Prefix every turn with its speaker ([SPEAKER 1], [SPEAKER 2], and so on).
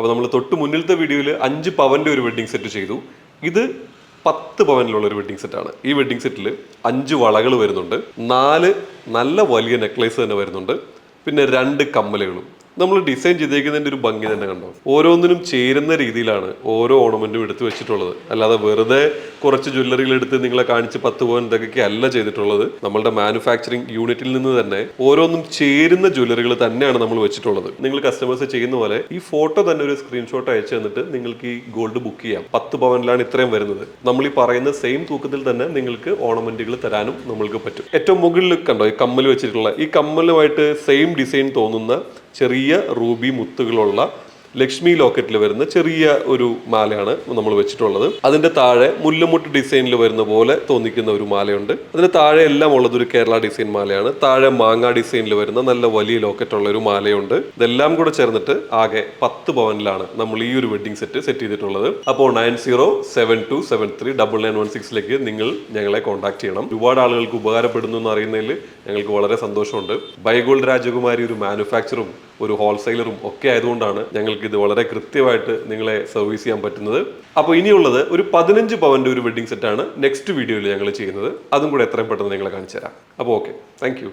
[SPEAKER 1] അപ്പോൾ നമ്മൾ തൊട്ട് മുന്നിലത്തെ വീഡിയോയിൽ 5 പവൻ്റെ ഒരു വെഡ്ഡിംഗ് സെറ്റ് ചെയ്തു. ഇത് 10 പവനിലുള്ള ഒരു വെഡ്ഡിംഗ് സെറ്റാണ്. ഈ വെഡ്ഡിംഗ് സെറ്റിൽ 5 വളകൾ വരുന്നുണ്ട്, 4 നല്ല വലിയ നെക്ലേസ് തന്നെ വരുന്നുണ്ട്, പിന്നെ 2 കമ്മലുകളും. നമ്മൾ ഡിസൈൻ ചെയ്തേക്കുന്നതിൻ്റെ ഒരു ഭംഗി തന്നെ കണ്ടോ. ഓരോന്നിനും ചേരുന്ന രീതിയിലാണ് ഓരോ ഓർണമെന്റും എടുത്ത് വെച്ചിട്ടുള്ളത്. അല്ലാതെ വെറുതെ കുറച്ച് ജ്വല്ലറികൾ എടുത്ത് നിങ്ങളെ കാണിച്ച് 10 പവൻ ഇതൊക്കെ അല്ല ചെയ്തിട്ടുള്ളത്. നമ്മളുടെ മാനുഫാക്ചറിങ് യൂണിറ്റിൽ നിന്ന് തന്നെ ഓരോന്നും ചേരുന്ന ജ്വല്ലറികൾ തന്നെയാണ് നമ്മൾ വെച്ചിട്ടുള്ളത്. നിങ്ങൾ കസ്റ്റമേഴ്സ് ചെയ്യുന്ന പോലെ ഈ ഫോട്ടോ തന്നെ ഒരു സ്ക്രീൻഷോട്ട് അയച്ചു തന്നിട്ട് നിങ്ങൾക്ക് ഈ ഗോൾഡ് ബുക്ക് ചെയ്യാം. 10 പവനിലാണ് ഇത്രയും വരുന്നത്. നമ്മൾ ഈ പറയുന്ന സെയിം തൂക്കത്തിൽ തന്നെ നിങ്ങൾക്ക് ഓർണമെന്റുകൾ തരാനും നമ്മൾക്ക് പറ്റും. ഏറ്റവും മുകളിൽ കണ്ടോ ഈ കമ്മൽ വെച്ചിട്ടുള്ള, ഈ കമ്മലുമായിട്ട് സെയിം ഡിസൈൻ തോന്നുന്ന ചെറിയ റൂബി മുത്തുകളുള്ള ലക്ഷ്മി ലോക്കറ്റിൽ വരുന്ന ചെറിയ ഒരു മാലയാണ് നമ്മൾ വെച്ചിട്ടുള്ളത്. അതിന്റെ താഴെ മുല്ലമുട്ട് ഡിസൈനിൽ വരുന്ന പോലെ തോന്നിക്കുന്ന ഒരു മാലയുണ്ട്. അതിന് താഴെ എല്ലാം ഉള്ളത് ഒരു കേരള ഡിസൈൻ മാലയാണ്. താഴെ മാങ്ങ ഡിസൈനിൽ വരുന്ന നല്ല വലിയ ലോക്കറ്റ് ഉള്ള ഒരു മാലയുണ്ട്. ഇതെല്ലാം കൂടെ ചേർന്നിട്ട് ആകെ 10 പവനിലാണ് നമ്മൾ ഈ ഒരു വെഡ്ഡിംഗ് സെറ്റ് ചെയ്തിട്ടുള്ളത്. അപ്പോൾ 9072739916 നിങ്ങൾ ഞങ്ങളെ കോൺടാക്ട് ചെയ്യണം. ഒരുപാട് ആളുകൾക്ക് ഉപകാരപ്പെടുന്നു എന്ന് അറിയുന്നതിൽ ഞങ്ങൾക്ക് വളരെ സന്തോഷമുണ്ട്. ബൈഗോൾഡ് രാജകുമാരി ഒരു മാനുഫാക്ചറും ഒരു ഹോൾസെയിലറും ഒക്കെ ആയതുകൊണ്ടാണ് ഞങ്ങൾക്ക് ഇത് വളരെ കൃത്യമായിട്ട് നിങ്ങളെ സർവീസ് ചെയ്യാൻ പറ്റുന്നത്. അപ്പോൾ ഇനിയുള്ളത് ഒരു 15 പവന്റെ ഒരു വെഡ്ഡിംഗ് സെറ്റാണ് നെക്സ്റ്റ് വീഡിയോയിൽ ഞങ്ങൾ ചെയ്യുന്നത്. അതും കൂടെ എത്രയും പെട്ടെന്ന് നിങ്ങളെ കാണിച്ചു തരാം. അപ്പോൾ ഓക്കെ, താങ്ക് യു.